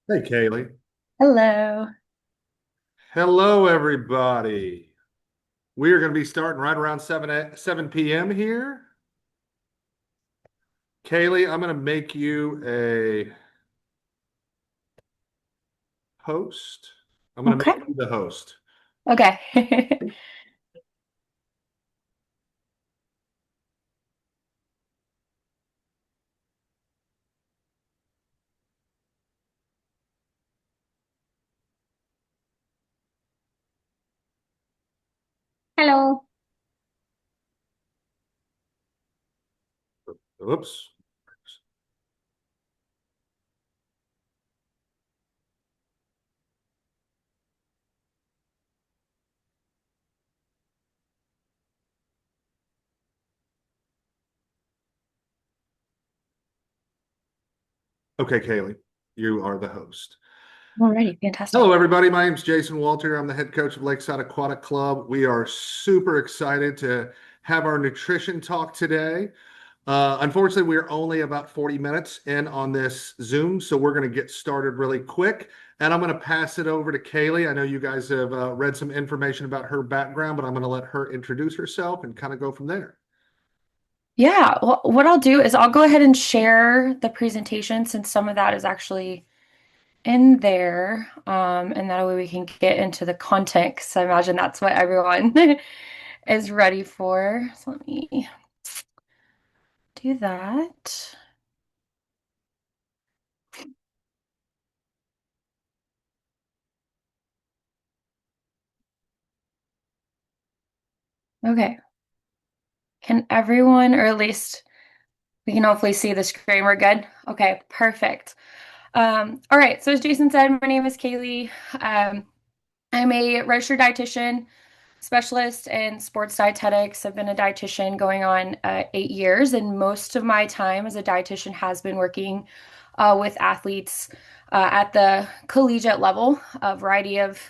Hey, Kaylie. Hello. Hello, everybody. We are going to be starting right around 7 p.m. here. Kaylie, I'm going to make you a host. I'm going to Okay. make you the host. Okay. Hello. Oops. Okay, Kaylie, you are the host. Alrighty, fantastic. Hello, everybody. My name is Jason Walter. I'm the head coach of Lakeside Aquatic Club. We are super excited to have our nutrition talk today. Unfortunately, we're only about 40 minutes in on this Zoom, so we're going to get started really quick. And I'm going to pass it over to Kaylie. I know you guys have read some information about her background, but I'm going to let her introduce herself and kind of go from there. Yeah, well, what I'll do is I'll go ahead and share the presentation since some of that is actually in there. And that way we can get into the content because I imagine that's what everyone is ready for. So let me do that. Okay. Can everyone, or at least we can hopefully see the screen, we're good? Okay, perfect. All right, so as Jason said, my name is Kaylie. Um, I'm a registered dietitian specialist in sports dietetics. I've been a dietitian going on 8 years, and most of my time as a dietitian has been working with athletes at the collegiate level, a variety of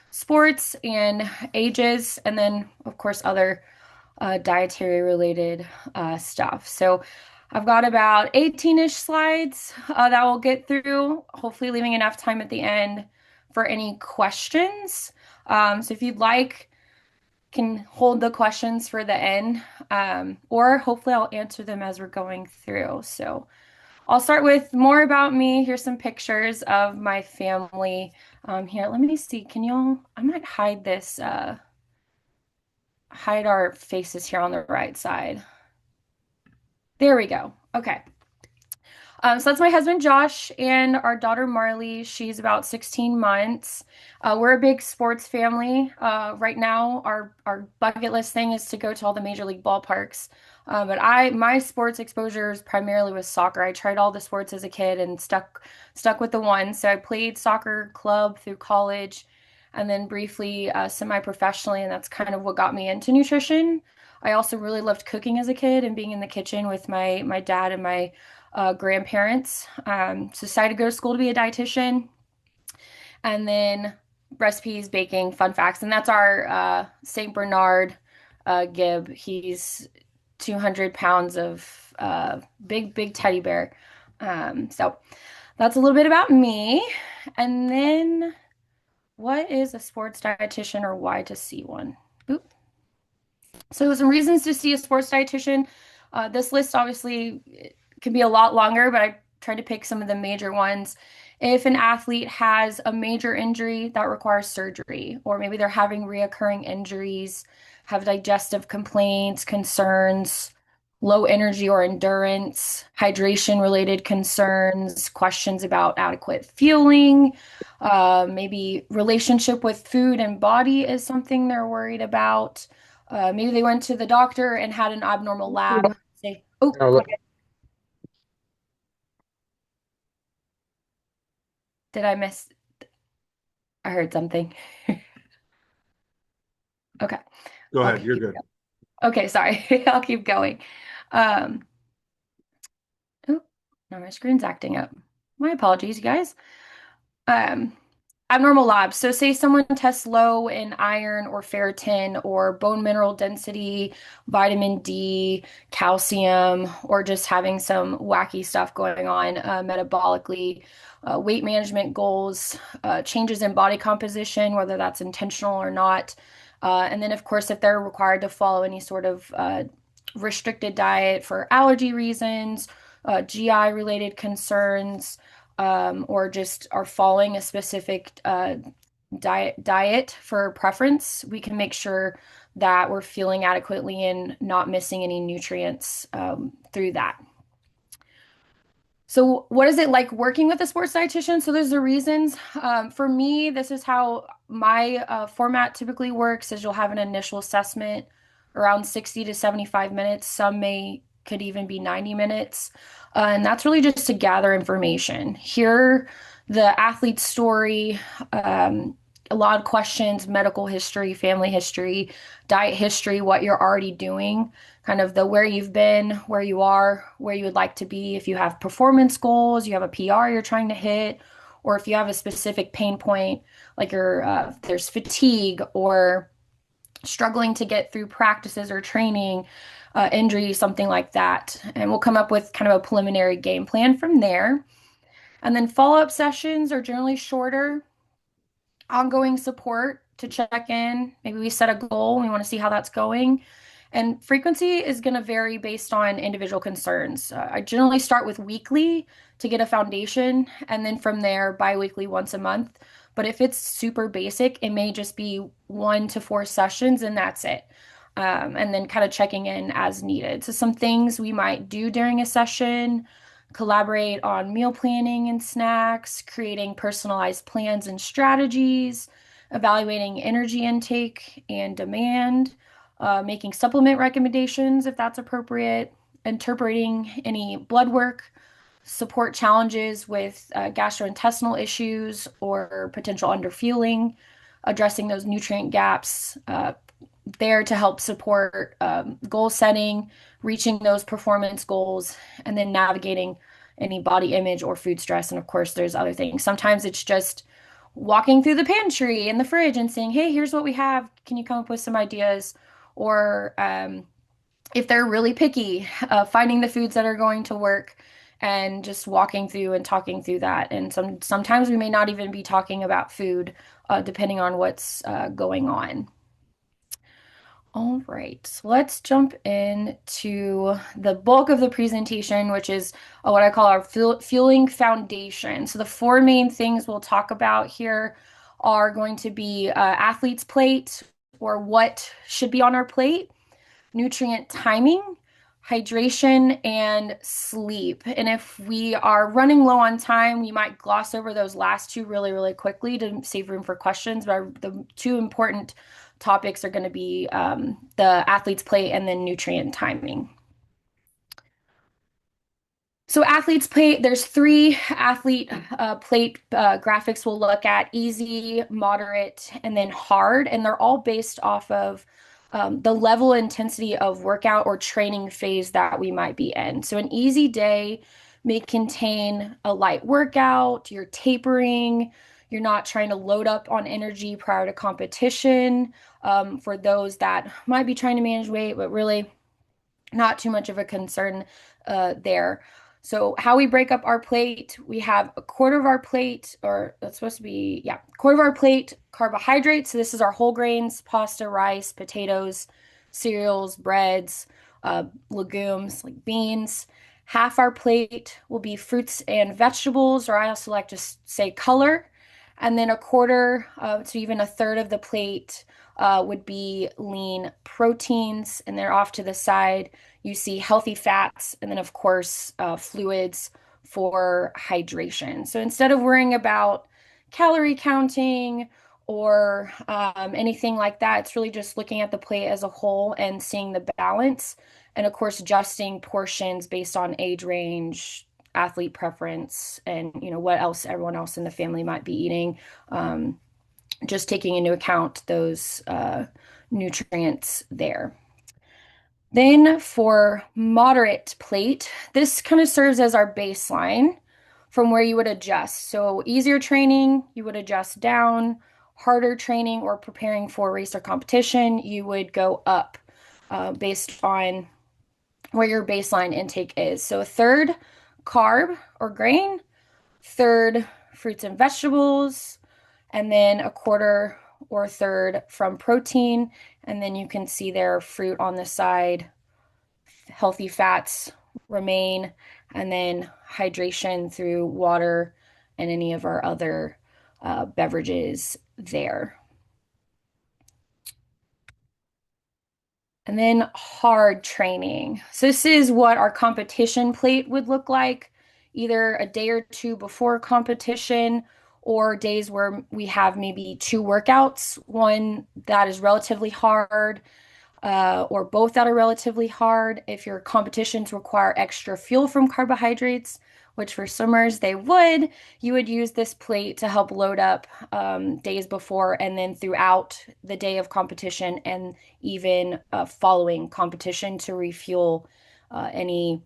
sports and ages, and then, of course, other dietary related stuff. So I've got about 18-ish slides that we'll get through, hopefully leaving enough time at the end for any questions. So if you'd like, can hold the questions for the end, or hopefully I'll answer them as we're going through. So I'll start with more about me. Here's some pictures of my family. Here, let me see. Can y'all, I might hide this, hide our faces here on the right side. There we go. Okay. So that's my husband Josh and our daughter Marley. She's about 16 months. We're a big sports family. Right now, our bucket list thing is to go to all the major league ballparks. But my sports exposure is primarily with soccer. I tried all the sports as a kid and stuck with the one. So I played soccer club through college, and then briefly semi-professionally, and that's kind of what got me into nutrition. I also really loved cooking as a kid and being in the kitchen with my dad and my grandparents. So decided to go to school to be a dietitian, and then recipes, baking, fun facts, and that's our Saint Bernard Gib. He's 200 pounds of big teddy bear. So that's a little bit about me, and then what is a sports dietitian or why to see one? Oop. So some reasons to see a sports dietitian. This list obviously can be a lot longer, but I tried to pick some of the major ones. If an athlete has a major injury that requires surgery, or maybe they're having reoccurring injuries, have digestive complaints, concerns, low energy or endurance, hydration related concerns, questions about adequate fueling, maybe relationship with food and body is something they're worried about. Maybe they went to the doctor and had an abnormal lab. Say, oh, No, go look. ahead. Did I miss? I heard something. Okay, Go I'll ahead. You're keep good. going. Okay, sorry. I'll keep going. Um, oh, now my screen's acting up. My apologies, you guys. Um, abnormal labs. So say someone tests low in iron or ferritin or bone mineral density, vitamin D, calcium, or just having some wacky stuff going on metabolically, weight management goals, changes in body composition, whether that's intentional or not. And then, of course, if they're required to follow any sort of restricted diet for allergy reasons, GI related concerns, or just are following a specific diet for preference, we can make sure that we're feeling adequately and not missing any nutrients through that. So, what is it like working with a sports dietitian? So, there's the reasons. For me, this is how my format typically works: is you'll have an initial assessment around 60 to 75 minutes. Some may could even be 90 minutes, and that's really just to gather information, hear the athlete's story, a lot of questions, medical history, family history, diet history, what you're already doing, kind of the where you've been, where you are, where you would like to be. If you have performance goals, you have a PR you're trying to hit, or if you have a specific pain point, like there's fatigue or struggling to get through practices or training, injury, something like that. And we'll come up with kind of a preliminary game plan from there. And then follow-up sessions are generally shorter, ongoing support to check in. Maybe we set a goal, we want to see how that's going. And frequency is going to vary based on individual concerns. I generally start with weekly to get a foundation, and then from there, biweekly once a month. But if it's super basic, it may just be 1 to 4 sessions, and that's it. And then kind of checking in as needed. So, some things we might do during a session: collaborate on meal planning and snacks, creating personalized plans and strategies, evaluating energy intake and demand, making supplement recommendations if that's appropriate, interpreting any blood work, support challenges with gastrointestinal issues or potential underfueling, addressing those nutrient gaps, there to help support goal setting, reaching those performance goals, and then navigating any body image or food stress. And of course, there's other things. Sometimes it's just walking through the pantry and the fridge and saying, hey, here's what we have. Can you come up with some ideas? Or if they're really picky, finding the foods that are going to work and just walking through and talking through that. And sometimes we may not even be talking about food, depending on what's going on. All right, so let's jump into the bulk of the presentation, which is what I call our fueling foundation. So the four main things we'll talk about here are going to be athlete's plate, or what should be on our plate, nutrient timing, hydration, and sleep. And if we are running low on time, we might gloss over those last two really, really quickly to save room for questions. But the two important topics are going to be the athlete's plate and then nutrient timing. So athlete's plate, there's three athlete plate graphics we'll look at: easy, moderate, and then hard. And they're all based off of the level of intensity of workout or training phase that we might be in. So an easy day may contain a light workout, you're tapering, you're not trying to load up on energy prior to competition. For those that might be trying to manage weight, but really not too much of a concern there. So how we break up our plate, we have a quarter of our plate, or that's supposed to be, yeah, quarter of our plate carbohydrates. So this is our whole grains: pasta, rice, potatoes, cereals, breads, legumes like beans. Half our plate will be fruits and vegetables, or I also like to say color. And then a quarter to even a third of the plate would be lean proteins, and they're off to the side. You see healthy fats, and then, of course, fluids for hydration. So instead of worrying about calorie counting or anything like that, it's really just looking at the plate as a whole and seeing the balance. And of course, adjusting portions based on age range, athlete preference, and what else everyone else in the family might be eating. Just taking into account those nutrients there. Then for moderate plate, this kind of serves as our baseline. from where you would adjust. So easier training, you would adjust down. Harder training or preparing for a race or competition, you would go up based on where your baseline intake is. So a third carb or grain, third fruits and vegetables, and then a quarter or a third from protein. And then you can see there fruit on the side, healthy fats remain, and then hydration through water and any of our other beverages there. And then hard training. So this is what our competition plate would look like, either a day or two before competition or days where we have maybe two workouts, one that is relatively hard or both that are relatively hard. If your competitions require extra fuel from carbohydrates, which for swimmers they would, you would use this plate to help load up days before and then throughout the day of competition and even following competition to refuel any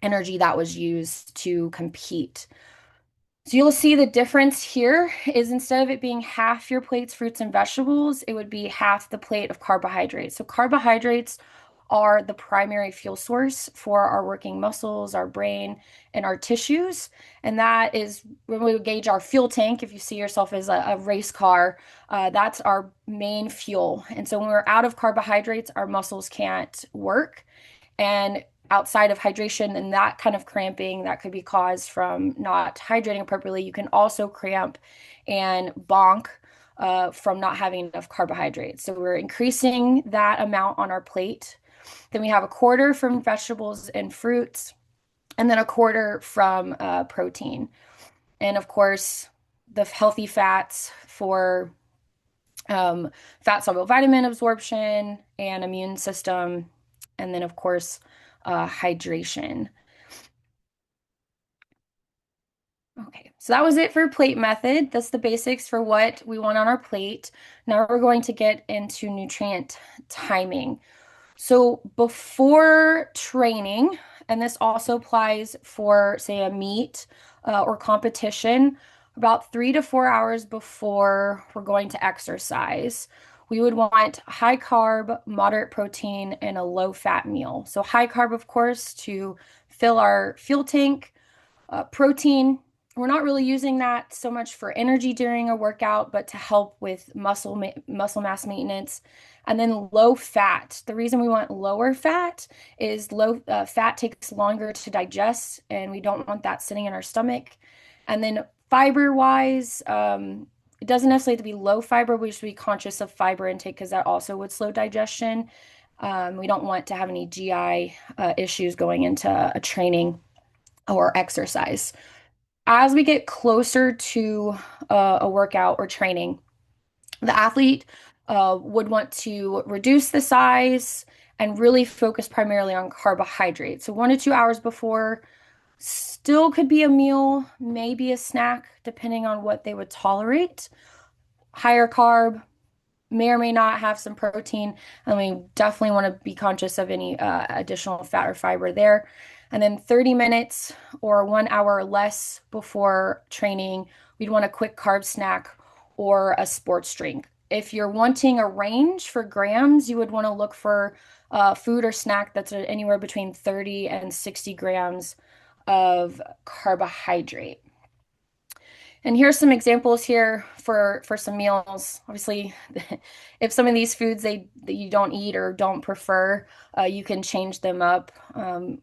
energy that was used to compete. So you'll see the difference here is instead of it being half your plate's fruits and vegetables, it would be half the plate of carbohydrates. So carbohydrates are the primary fuel source for our working muscles, our brain, and our tissues. And that is when we gauge our fuel tank. If you see yourself as a race car, that's our main fuel. And so when we're out of carbohydrates, our muscles can't work. And outside of hydration and that kind of cramping that could be caused from not hydrating appropriately, you can also cramp and bonk from not having enough carbohydrates. So we're increasing that amount on our plate. Then we have a quarter from vegetables and fruits, and then a quarter from protein. And of course, the healthy fats for fat soluble vitamin absorption and immune system. And then, of course, hydration. Okay, so that was it for plate method. That's the basics for what we want on our plate. Now we're going to get into nutrient timing. So before training, and this also applies for, say, a meet or competition, about 3 to 4 hours before we're going to exercise, we would want high carb, moderate protein, and a low fat meal. So high carb, of course, to fill our fuel tank. Protein, we're not really using that so much for energy during a workout, but to help with muscle mass maintenance. And then low fat. The reason we want lower fat is low fat takes longer to digest, and we don't want that sitting in our stomach. And then fiber wise, it doesn't necessarily have to be low fiber. We should be conscious of fiber intake because that also would slow digestion. We don't want to have any GI issues going into a training or exercise. As we get closer to a workout or training, the athlete would want to reduce the size and really focus primarily on carbohydrates. So 1 to 2 hours before still could be a meal, maybe a snack, depending on what they would tolerate. Higher carb, may or may not have some protein, and we definitely want to be conscious of any additional fat or fiber there. And then 30 minutes or 1 hour or less before training, we'd want a quick carb snack or a sports drink. If you're wanting a range for grams, you would want to look for food or snack that's anywhere between 30 and 60 grams of carbohydrate. And here's some examples here for some meals. Obviously, if some of these foods that you don't eat or don't prefer, you can change them up,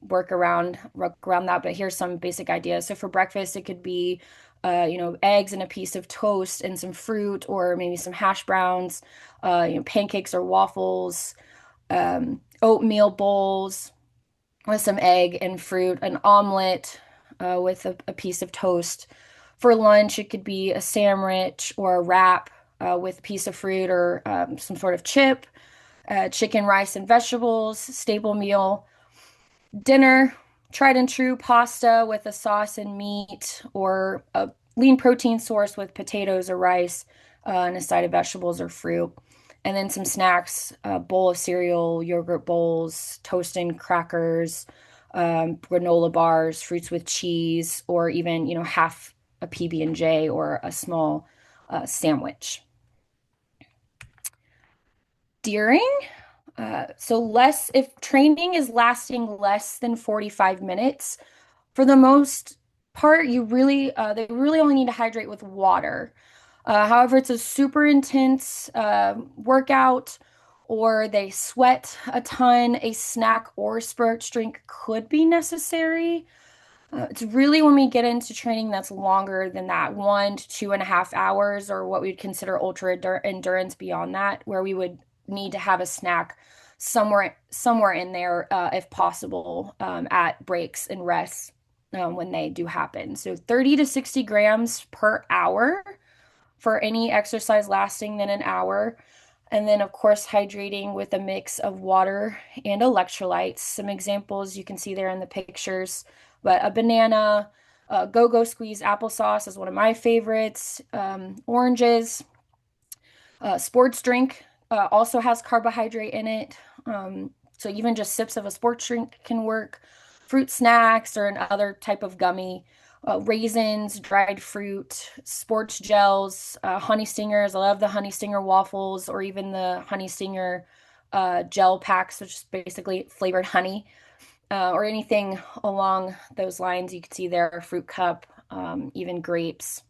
work around that. But here's some basic ideas. So for breakfast, it could be, eggs and a piece of toast and some fruit, or maybe some hash browns, pancakes or waffles, oatmeal bowls with some egg and fruit, an omelet with a piece of toast. For lunch, it could be a sandwich or a wrap with a piece of fruit or some sort of chip, chicken, rice, and vegetables, staple meal. Dinner, tried and true pasta with a sauce and meat, or a lean protein source with potatoes or rice and a side of vegetables or fruit. And then some snacks, a bowl of cereal, yogurt bowls, toast and crackers, granola bars, fruits with cheese, or even, half a PB&J or a small sandwich. During, so less, if training is lasting less than 45 minutes, for the most part, they really only need to hydrate with water. However, it's a super intense workout or they sweat a ton, a snack or sports drink could be necessary. It's really when we get into training that's longer than that 1 to 2.5 hours, or what we'd consider endurance beyond that, where we would need to have a snack somewhere in there, if possible, at breaks and rests when they do happen. So 30 to 60 grams per hour for any exercise lasting than an hour. And then, of course, hydrating with a mix of water and electrolytes. Some examples you can see there in the pictures, but a banana, go-go squeeze applesauce is one of my favorites, oranges, sports drink also has carbohydrate in it. So even just sips of a sports drink can work. Fruit snacks or an other type of gummy, raisins, dried fruit, sports gels, honey stingers. I love the honey stinger waffles or even the honey stinger gel packs, which is basically flavored honey, or anything along those lines. You can see there, fruit cup, even grapes.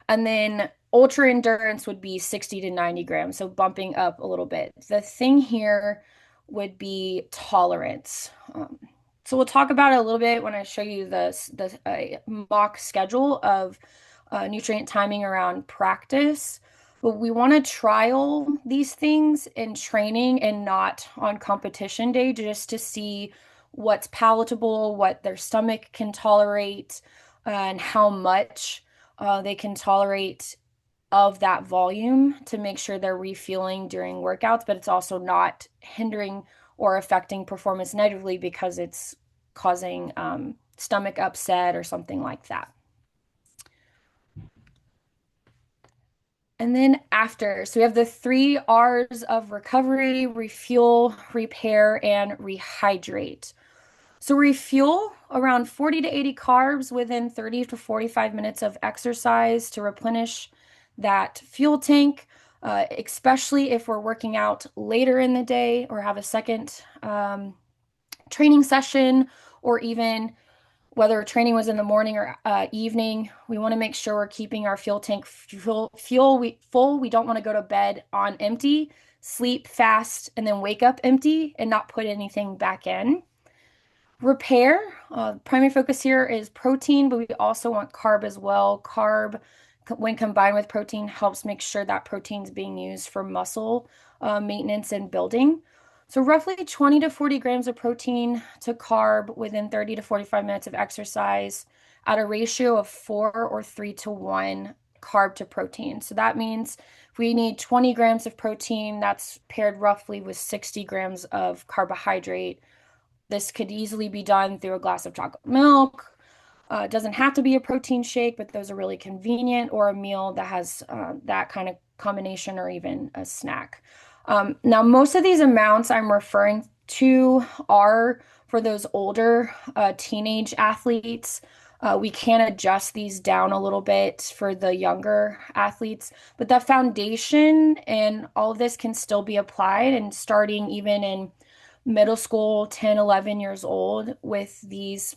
And then ultra endurance would be 60 to 90 grams, so bumping up a little bit. The thing here would be tolerance. So we'll talk about it a little bit when I show you the mock schedule of nutrient timing around practice. But we want to trial these things in training and not on competition day, just to see what's palatable, what their stomach can tolerate, and how much they can tolerate of that volume to make sure they're refueling during workouts, but it's also not hindering or affecting performance negatively because it's causing stomach upset or something like that. And then after, so we have the 3 R's of recovery: refuel, repair, and rehydrate. So refuel around 40 to 80 carbs within 30 to 45 minutes of exercise to replenish that fuel tank, especially if we're working out later in the day or have a second training session, or even whether training was in the morning or evening. We want to make sure we're keeping our fuel tank full. We don't want to go to bed on empty, sleep fast, and then wake up empty and not put anything back in. Repair, primary focus here is protein, but we also want carb as well. Carb, when combined with protein, helps make sure that protein is being used for muscle maintenance and building. So roughly 20 to 40 grams of protein to carb within 30 to 45 minutes of exercise at a ratio of 4 or 3 to 1 carb to protein. So that means if we need 20 grams of protein, that's paired roughly with 60 grams of carbohydrate. This could easily be done through a glass of chocolate milk. It doesn't have to be a protein shake, but those are really convenient, or a meal that has that kind of combination, or even a snack. Now, most of these amounts I'm referring to are for those older teenage athletes. We can adjust these down a little bit for the younger athletes, but the foundation and all of this can still be applied, and starting even in middle school, 10, 11 years old, with these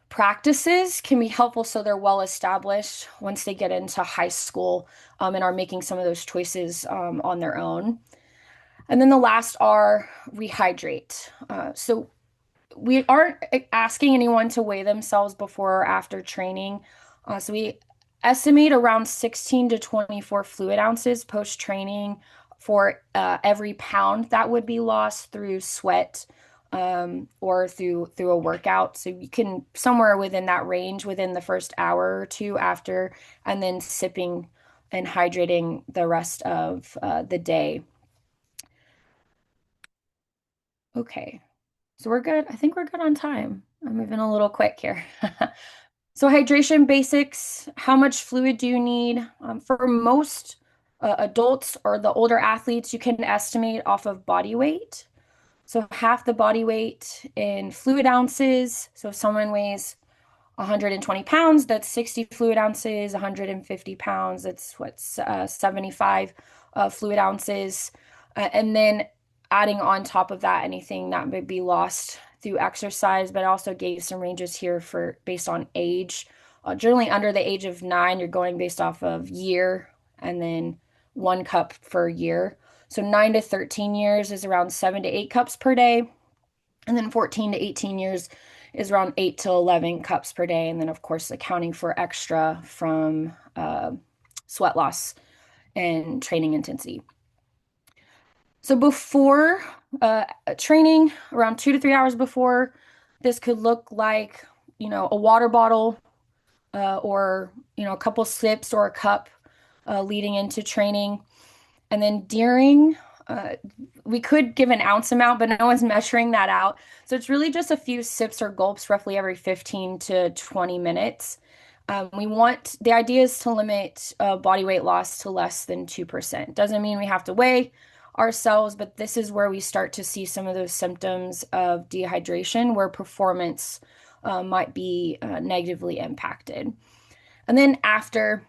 practices can be helpful, so they're well established once they get into high school and are making some of those choices on their own. And then the last are rehydrate. So we aren't asking anyone to weigh themselves before or after training. So we estimate around 16 to 24 fluid ounces post-training for every pound that would be lost through sweat or through a workout. So you can somewhere within that range within the first hour or two after, and then sipping and hydrating the rest of the day. Okay, so we're good. I think we're good on time. I'm moving a little quick here. So hydration basics: how much fluid do you need? For most adults or the older athletes, you can estimate off of body weight. So half the body weight in fluid ounces. So if someone weighs 120 pounds, that's 60 fluid ounces. 150 pounds, that's what's 75 fluid ounces. And then adding on top of that anything that would be lost through exercise, but I also gave some ranges here for based on age. Generally under the age of 9, you're going based off of year and then 1 cup per year. So 9 to 13 years is around 7 to 8 cups per day. And then 14 to 18 years is around 8 to 11 cups per day. And then, of course, accounting for extra from sweat loss and training intensity. So before training, around 2 to 3 hours before, this could look like, a water bottle or, a couple sips or a cup leading into training. And then during, uh, we could give an ounce amount, but no one's measuring that out. So it's really just a few sips or gulps roughly every 15 to 20 minutes. The idea is to limit body weight loss to less than 2%. Doesn't mean we have to weigh ourselves, but this is where we start to see some of those symptoms of dehydration where performance might be negatively impacted. And then after,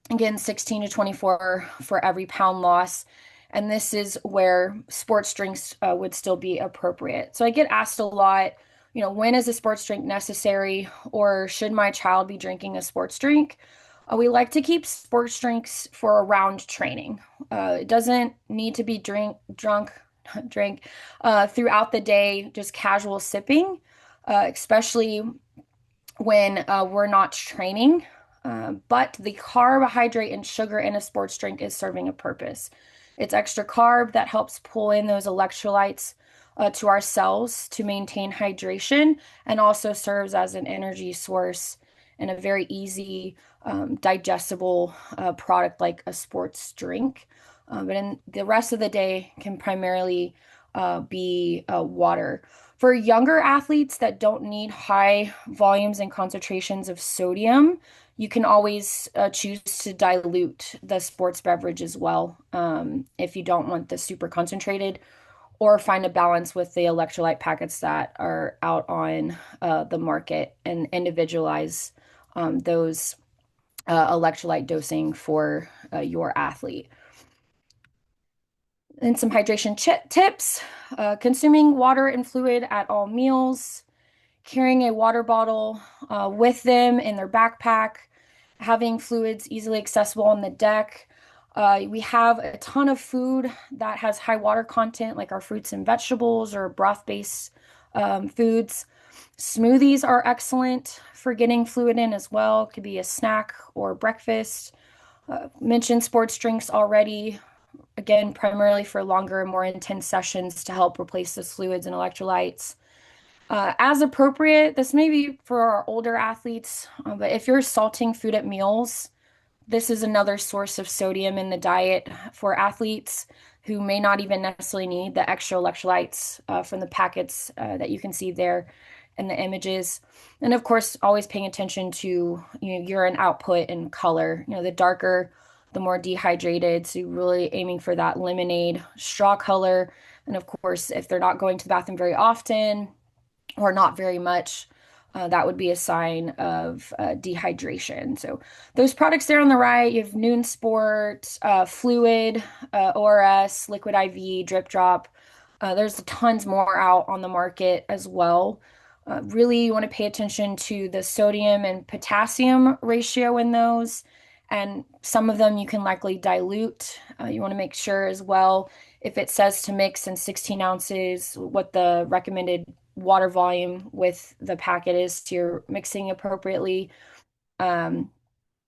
again, 16 to 24 for every pound loss. And this is where sports drinks would still be appropriate. So I get asked a lot, when is a sports drink necessary, or should my child be drinking a sports drink? We like to keep sports drinks for around training. It doesn't need to be drink throughout the day, just casual sipping, especially when we're not training. But the carbohydrate and sugar in a sports drink is serving a purpose. It's extra carb that helps pull in those electrolytes to our cells to maintain hydration and also serves as an energy source and a very easy, digestible product like a sports drink. But in the rest of the day can primarily be water. For younger athletes that don't need high volumes and concentrations of sodium, you can always choose to dilute the sports beverage as well if you don't want the super concentrated, or find a balance with the electrolyte packets that are out on the market and individualize those electrolyte dosing for your athlete. And some hydration tips, consuming water and fluid at all meals, carrying a water bottle with them in their backpack, having fluids easily accessible on the deck. We have a ton of food that has high water content, like our fruits and vegetables or broth-based foods. Smoothies are excellent for getting fluid in as well. It could be a snack or breakfast. Mentioned sports drinks already, again, primarily for longer and more intense sessions to help replace those fluids and electrolytes. As appropriate, this may be for our older athletes, but if you're salting food at meals, this is another source of sodium in the diet for athletes who may not even necessarily need the extra electrolytes from the packets that you can see there in the images. And of course, always paying attention to urine output and color. The darker, the more dehydrated. So really aiming for that lemonade straw color. And of course, if they're not going to the bathroom very often or not very much, that would be a sign of dehydration. So those products there on the right, you have Noon Sport, Fluid, ORS, Liquid IV, Drip Drop. There's tons more out on the market as well. Really, you want to pay attention to the sodium and potassium ratio in those. And some of them you can likely dilute. You want to make sure as well, if it says to mix in 16 ounces, what the recommended water volume with the packet is, so you're mixing appropriately. And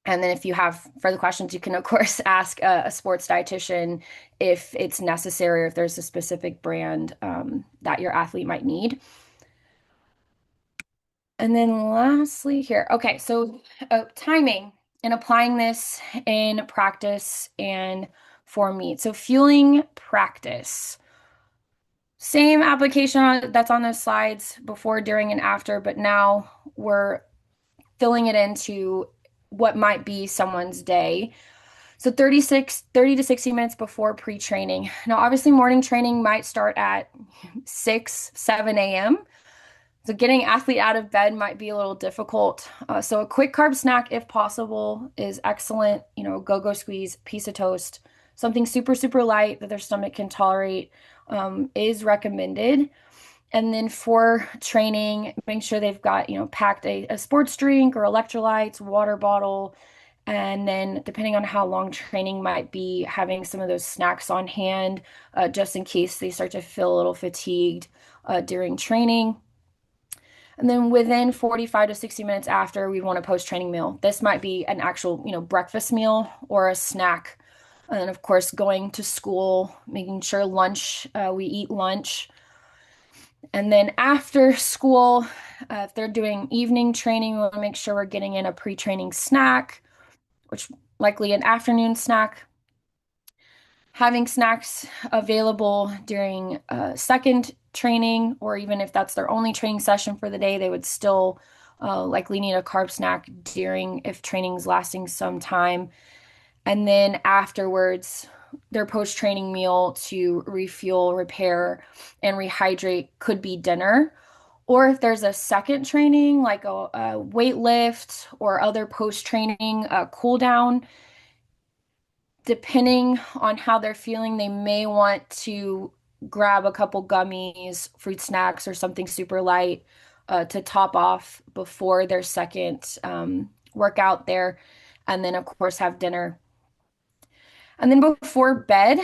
then if you have further questions, you can, of course, ask a sports dietitian if it's necessary or if there's a specific brand that your athlete might need. And then lastly here, okay, so timing and applying this in practice and for meet. So fueling practice. Same application that's on those slides before, during, and after, but now we're filling it into what might be someone's day. So 30 to 60 minutes before pre-training. Now, obviously, morning training might start at 6, 7 a.m. So getting athlete out of bed might be a little difficult. So a quick carb snack, if possible, is excellent. Go-go squeeze, piece of toast, something super, super light that their stomach can tolerate, is recommended. And then for training, make sure they've got, packed a sports drink or electrolytes, water bottle. And then, depending on how long training might be, having some of those snacks on hand, just in case they start to feel a little fatigued during training. And then within 45 to 60 minutes after, we want a post-training meal. This might be an actual, breakfast meal or a snack. And then, of course, going to school, making sure we eat lunch. And then after school, if they're doing evening training, we want to make sure we're getting in a pre-training snack, which likely an afternoon snack. Having snacks available during second training, or even if that's their only training session for the day, they would still likely need a carb snack during if training's lasting some time. And then afterwards, their post-training meal to refuel, repair, and rehydrate could be dinner. Or if there's a second training, like a weight lift or other post-training cool down, depending on how they're feeling, they may want to grab a couple gummies, fruit snacks, or something super light to top off before their second workout there. And then, of course, have dinner. And then before bed,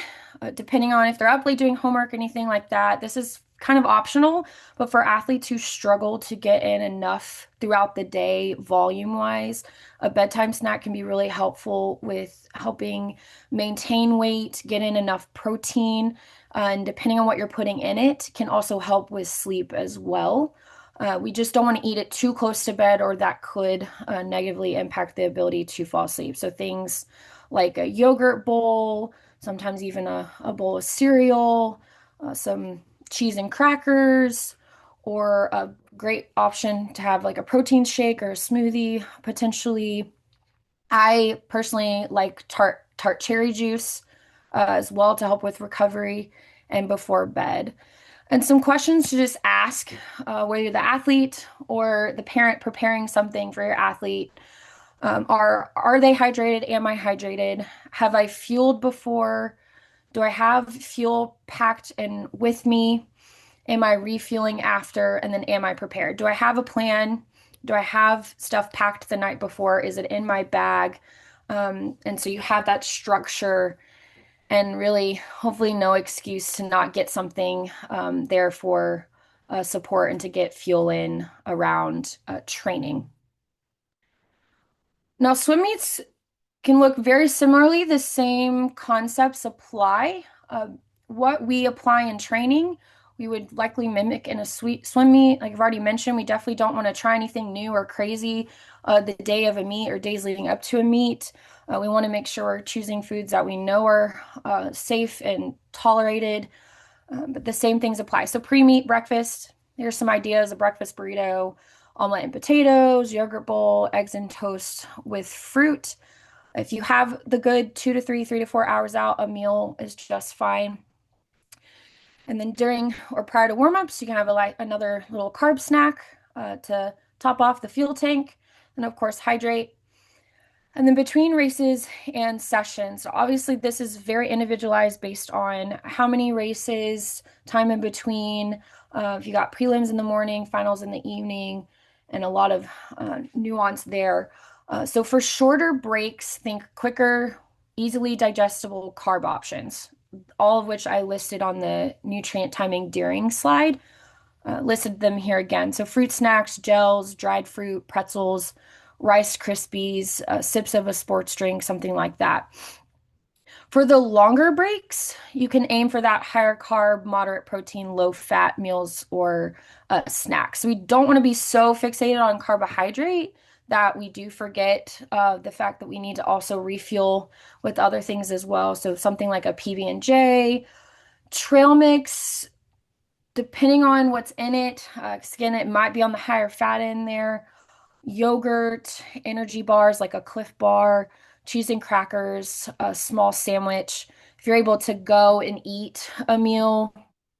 depending on if they're up late doing homework or anything like that, this is kind of optional, but for athletes who struggle to get in enough throughout the day, volume wise, a bedtime snack can be really helpful with helping maintain weight, get in enough protein, and depending on what you're putting in it, can also help with sleep as well. We just don't want to eat it too close to bed, or that could negatively impact the ability to fall asleep. So things like a yogurt bowl, sometimes even a bowl of cereal, some cheese and crackers, or a great option to have like a protein shake or a smoothie potentially. I personally like tart cherry juice as well to help with recovery and before bed. And some questions to just ask, whether you're the athlete or the parent preparing something for your athlete. Are they hydrated? Am I hydrated? Have I fueled before? Do I have fuel packed and with me? Am I refueling after? And then am I prepared? Do I have a plan? Do I have stuff packed the night before? Is it in my bag? And so you have that structure and really, hopefully, no excuse to not get something there for support and to get fuel in around training. Now, swim meets can look very similarly. The same concepts apply. What we apply in training, we would likely mimic in a swim meet. Like I've already mentioned, we definitely don't want to try anything new or crazy the day of a meet or days leading up to a meet. We want to make sure we're choosing foods that we know are safe and tolerated. But the same things apply. So pre-meet breakfast, here's some ideas: a breakfast burrito, omelet and potatoes, yogurt bowl, eggs and toast with fruit. If you have the good 3 to 4 hours out, a meal is just fine. And then during or prior to warm-ups, you can have another little carb snack to top off the fuel tank. And of course, hydrate. And then between races and sessions, so obviously this is very individualized based on how many races, time in between, if you got prelims in the morning, finals in the evening, and a lot of nuance there. So for shorter breaks, think quicker, easily digestible carb options, all of which I listed on the nutrient timing during slide. Listed them here again. So fruit snacks, gels, dried fruit, pretzels, Rice Krispies, sips of a sports drink, something like that. For the longer breaks, you can aim for that higher carb, moderate protein, low fat meals or snacks. So we don't want to be so fixated on carbohydrate that we do forget the fact that we need to also refuel with other things as well. So something like a PB&J, trail mix, depending on what's in it. Again, it might be on the higher fat end there. Yogurt, energy bars like a Cliff Bar, cheese and crackers, a small sandwich. If you're able to go and eat a meal,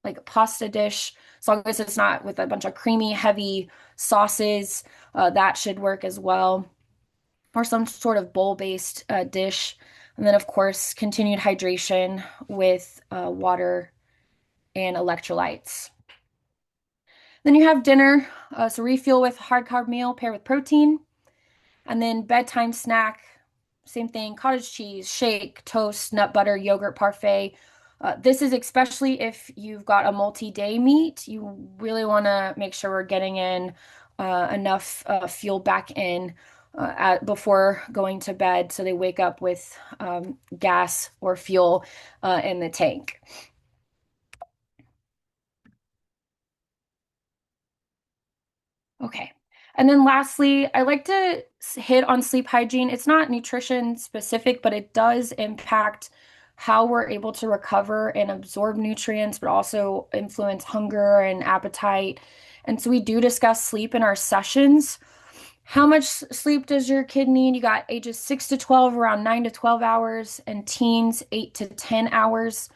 like a pasta dish, as long as it's not with a bunch of creamy, heavy sauces, that should work as well. Or some sort of bowl-based dish. And then, of course, continued hydration with water and electrolytes. Then you have dinner, so refuel with hard carb meal paired with protein. And then bedtime snack, same thing, cottage cheese, shake, toast, nut butter, yogurt parfait. This is especially if you've got a multi-day meet. You really want to make sure we're getting in enough fuel back in before going to bed so they wake up with gas or fuel in the tank. Okay. And then lastly, I like to hit on sleep hygiene. It's not nutrition specific, but it does impact how we're able to recover and absorb nutrients, but also influence hunger and appetite. And so we do discuss sleep in our sessions. How much sleep does your kid need? You got ages 6 to 12, around 9 to 12 hours, and teens 8 to 10 hours.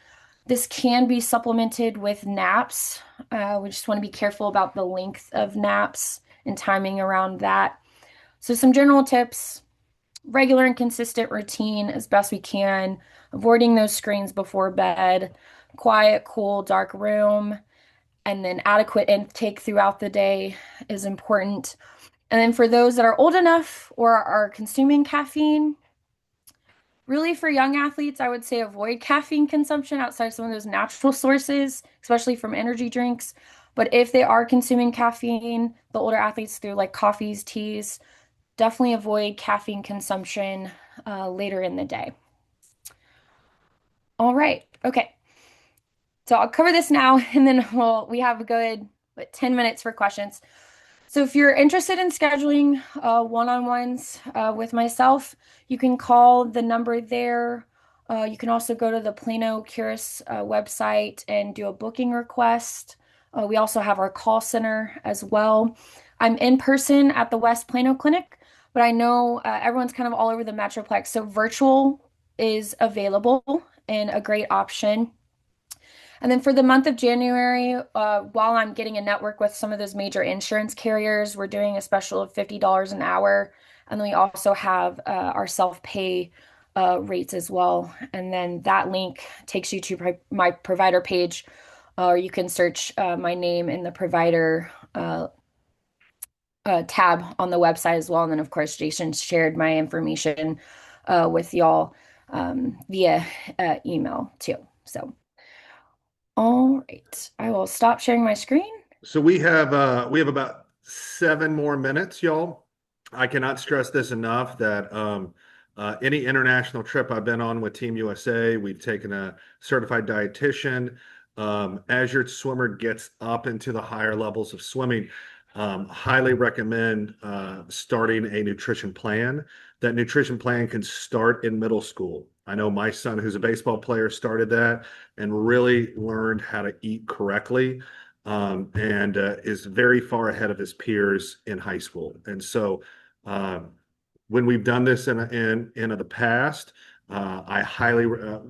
This can be supplemented with naps. We just want to be careful about the length of naps and timing around that. So, some general tips: regular and consistent routine as best we can, avoiding those screens before bed, quiet, cool, dark room, and then adequate intake throughout the day is important. And then for those that are old enough or are consuming caffeine, really, for young athletes, I would say avoid caffeine consumption outside some of those natural sources, especially from energy drinks. But if they are consuming caffeine, the older athletes through like coffees, teas, definitely avoid caffeine consumption later in the day. All right. Okay. So I'll cover this now and then we have a good 10 minutes for questions. So if you're interested in scheduling one-on-ones with myself, you can call the number there. You can also go to the Plano Curis website and do a booking request. We also have our call center as well. I'm in person at the West Plano Clinic, but I know everyone's kind of all over the Metroplex, so virtual is available and a great option. And then for the month of January, while I'm getting a network with some of those major insurance carriers, we're doing a special of $50 an hour. And then we also have our self-pay rates as well. And then that link takes you to my provider page, or you can search my name in the provider tab on the website as well. And then, of course, Jason shared my information with y'all via email too. So. All right. I will stop sharing my screen. So we have about 7 more minutes, y'all. I cannot stress this enough that any international trip I've been on with Team USA, we've taken a certified dietitian. As your swimmer gets up into the higher levels of swimming, highly recommend starting a nutrition plan. That nutrition plan can start in middle school. I know my son, who's a baseball player, started that and really learned how to eat correctly, and is very far ahead of his peers in high school. And so, when we've done this in the past, I highly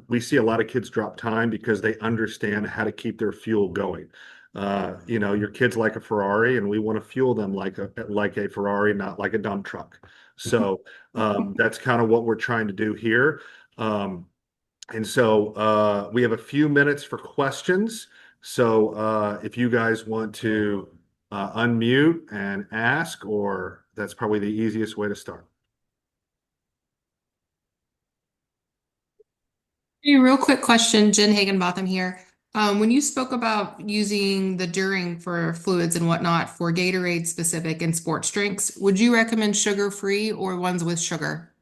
we see a lot of kids drop time because they understand how to keep their fuel going. Your kids like a Ferrari, and we want to fuel them like a Ferrari, not like a dump truck. So that's kind of what we're trying to do here. And so we have a few minutes for questions. So if you guys want to unmute and ask, or that's probably the easiest way to start. Hey, real quick question, Jen Hagenbotham here. When you spoke about using the During for fluids and whatnot for Gatorade specific and sports drinks, would you recommend sugar-free or ones with sugar?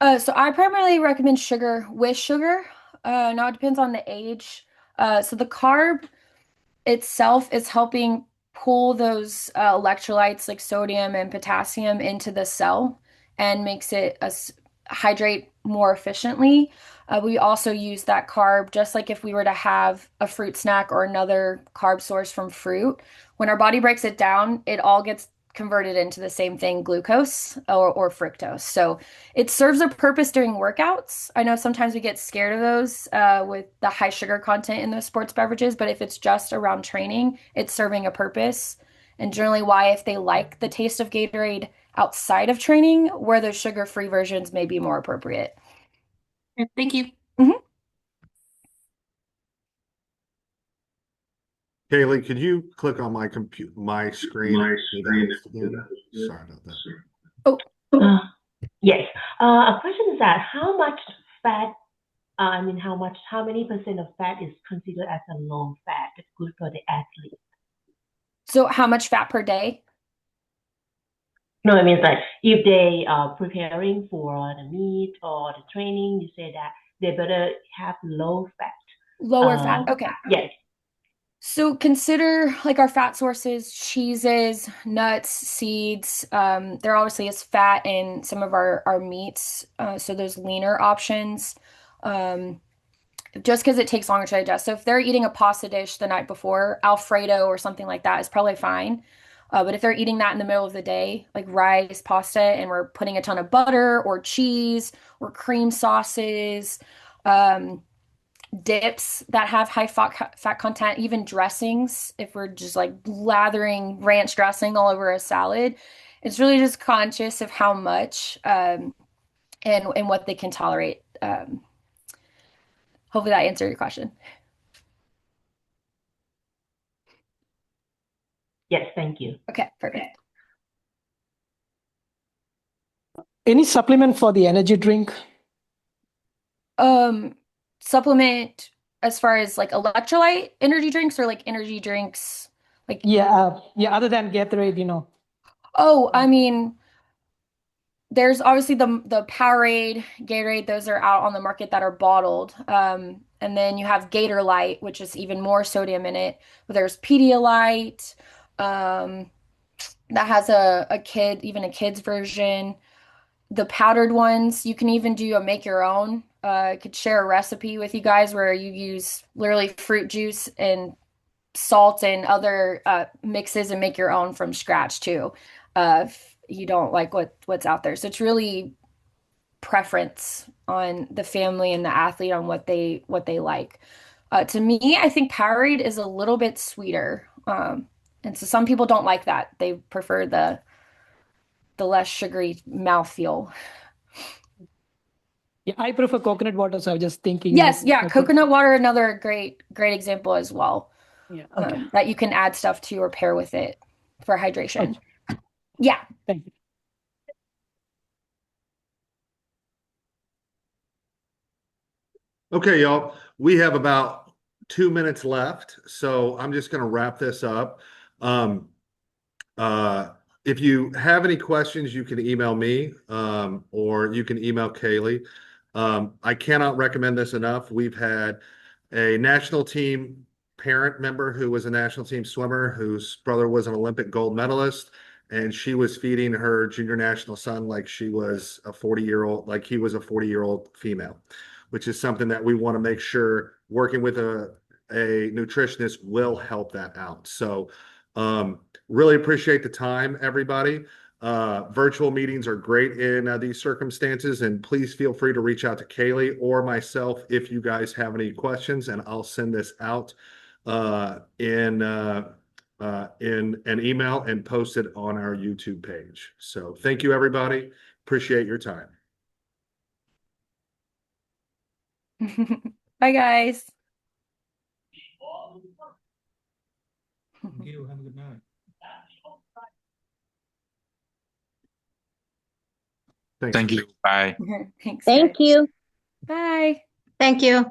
So I primarily recommend sugar with sugar. Now it depends on the age. So the carb itself is helping pull those electrolytes like sodium and potassium into the cell and makes it hydrate more efficiently. We also use that carb just like if we were to have a fruit snack or another carb source from fruit. When our body breaks it down, it all gets converted into the same thing, glucose or fructose. So it serves a purpose during workouts. I know sometimes we get scared of those with the high sugar content in those sports beverages, but if it's just around training, it's serving a purpose. And generally, why, if they like the taste of Gatorade outside of training, where those sugar-free versions may be more appropriate. Okay, thank you. Mhm. Kaylie, could you click on my screen? My Do screen that to do again? that. Sorry about that. Oh, Uh, yes. A question is that how much fat, how many percent of fat is considered as a low fat that's good for the athlete? so how much fat per day? No, I mean like if they are preparing for the meet or the training, you say that they better have low fat. Lower fat. Okay. Yes. So consider like our fat sources, cheeses, nuts, seeds. There obviously is fat in some of our meats, so those leaner options. Um, just because it takes longer to digest. So if they're eating a pasta dish the night before, Alfredo or something like that is probably fine. But if they're eating that in the middle of the day, like rice, pasta, and we're putting a ton of butter or cheese or cream sauces, um, dips that have high fat content, even dressings, if we're just like lathering ranch dressing all over a salad, it's really just conscious of how much and what they can tolerate. Hopefully that answered your question. Yes, thank you. Okay, perfect. Any supplement for the energy drink? Um, supplement as far as like electrolyte energy drinks or like energy drinks, like Yeah, other than Gatorade, oh, I mean, there's obviously the Powerade, Gatorade, those are out on the market that are bottled. And then you have Gatorlyte, which is even more sodium in it. But there's Pedialyte, that has even a kid's version. The powdered ones, you can even do a make your own. I could share a recipe with you guys where you use literally fruit juice and salt and other mixes and make your own from scratch too. If you don't like what's out there. So it's really preference on the family and the athlete on what they like. To me, I think Powerade is a little bit sweeter. And so some people don't like that. They prefer the less sugary mouthfeel. Yeah, I prefer coconut water, so I was just thinking. Yes, yeah, I could- coconut water, another great example as well. Yeah, okay. That you can add stuff to or pair with it for hydration. Okay. Yeah. Thank you. Okay, y'all, we have about 2 minutes left, so I'm just going to wrap this up. Um, if you have any questions, you can email me or you can email Kaylie. I cannot recommend this enough. We've had a national team parent member who was a national team swimmer whose brother was an Olympic gold medalist, and she was feeding her junior national son like she was a 40-year-old, like he was a 40-year-old female, which is something that we want to make sure working with a nutritionist will help that out. So really appreciate the time, everybody. Virtual meetings are great in these circumstances, and please feel free to reach out to Kaylie or myself if you guys have any questions, and I'll send this out in an email and post it on our YouTube page. So thank you, everybody. Appreciate your time. Bye, guys. Thank you. Have a good night. Thanks. Thank you. Bye. Thanks, Thank guys. you. Bye. Thank you.